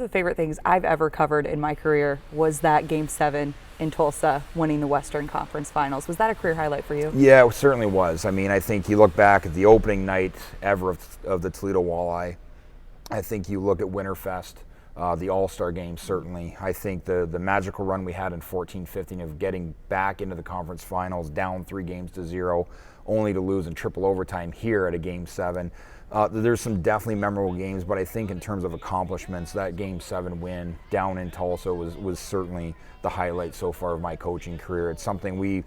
the favorite things I've ever covered in my career was that Game 7 in Tulsa, winning the Western Conference Finals. Was that a career highlight for you? Yeah, it certainly was. I mean, I think you look back at the opening night ever of the Toledo Walleye. I think you look at Winterfest, the All-Star Game, certainly. I think the magical run we had in 14-15 of getting back into the conference finals, down 3-0, only to lose in triple overtime here at a Game 7. There's some definitely memorable games, but I think in terms of accomplishments, that Game 7 win down in Tulsa was certainly the highlight so far of my coaching career. It's something we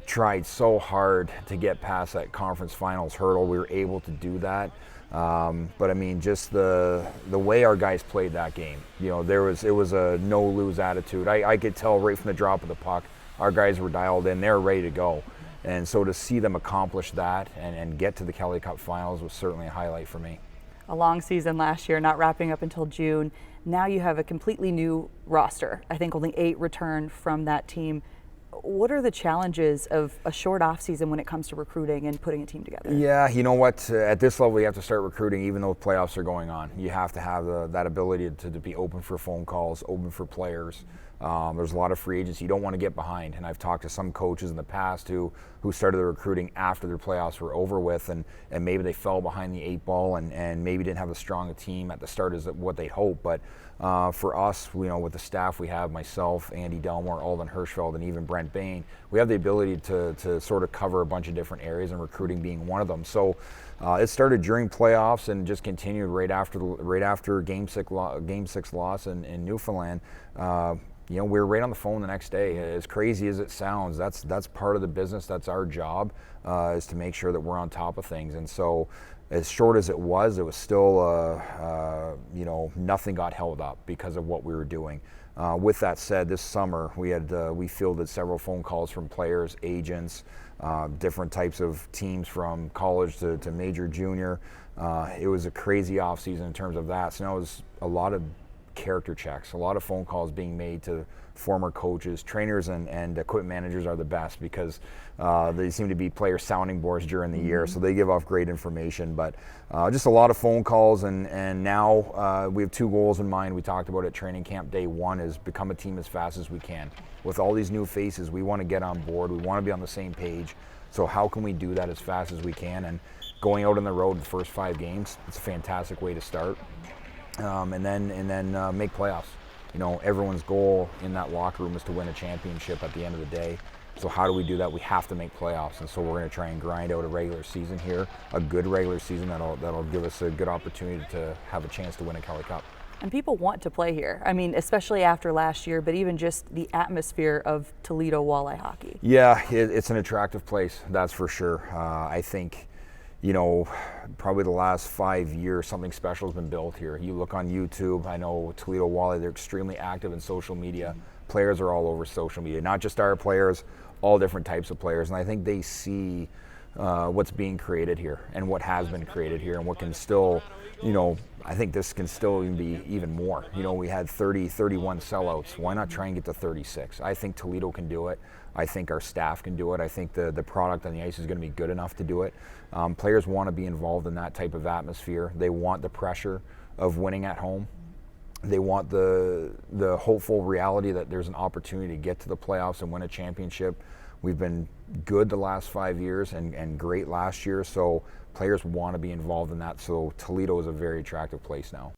tried so hard to get past that conference finals hurdle. We were able to do that. But I mean, just the way our guys played that game, you know, it was a no-lose attitude. I could tell right from the drop of the puck, our guys were dialed in, they're ready to go. And so to see them accomplish that and get to the Kelly Cup Finals was certainly a highlight for me. A long season last year, not wrapping up until June. Now you have a completely new roster. I think only 8 returned from that team. What are the challenges of a short off season when it comes to recruiting and putting a team together? Yeah, you know what? At this level, you have to start recruiting even though playoffs are going on. You have to have that ability to be open for phone calls, open for players. There's a lot of free agents you don't want to get behind, and I've talked to some coaches in the past who started the recruiting after their playoffs were over with, and maybe they fell behind the 8 ball and maybe didn't have as strong a team at the start as what they hoped. But for us, you know, with the staff we have, myself, Andy Delmore, Alden Hirschfeld, and even Brent Bain, we have the ability to sort of cover a bunch of different areas, and recruiting being one of them. So it started during playoffs and just continued right after Game 6 loss in Newfoundland. You know, we were right on the phone the next day. As crazy as it sounds, that's part of the business. That's our job, is to make sure that we're on top of things. And so, as short as it was still, you know, nothing got held up because of what we were doing. With that said, this summer we fielded several phone calls from players, agents, different types of teams from college to major, junior. It was a crazy off season in terms of that. So now it was a lot of character checks, a lot of phone calls being made to former coaches. Trainers and equipment managers are the best because they seem to be player sounding boards during the year, so they give off great information. But just a lot of phone calls, and now we have 2 goals in mind. We talked about it training camp day 1 is become a team as fast as we can. With all these new faces, we want to get on board, we want to be on the same page. So how can we do that as fast as we can? And going out on the road the first 5 games, it's a fantastic way to start. And then make playoffs. You know, everyone's goal in that locker room is to win a championship at the end of the day. So how do we do that? We have to make playoffs, and so we're going to try and grind out a regular season here, a good regular season that'll give us a good opportunity to have a chance to win a Kelly Cup. And people want to play here. I mean, especially after last year, but even just the atmosphere of Toledo Walleye hockey. Yeah, it's an attractive place, that's for sure. I think, you know, probably the last 5 years, something special has been built here. You look on YouTube, I know Toledo Walleye, they're extremely active in social media. Players are all over social media, not just our players, all different types of players. And I think they see what's being created here and what has been created here and what can still, you know, I think this can still even be even more. You know, we had 31 sellouts. Why not try and get to 36? I think Toledo can do it. I think our staff can do it. I think the product on the ice is going to be good enough to do it. Players want to be involved in that type of atmosphere. They want the pressure of winning at home. They want the hopeful reality that there's an opportunity to get to the playoffs and win a championship. We've been good the last 5 years and great last year, so players want to be involved in that. So Toledo is a very attractive place now.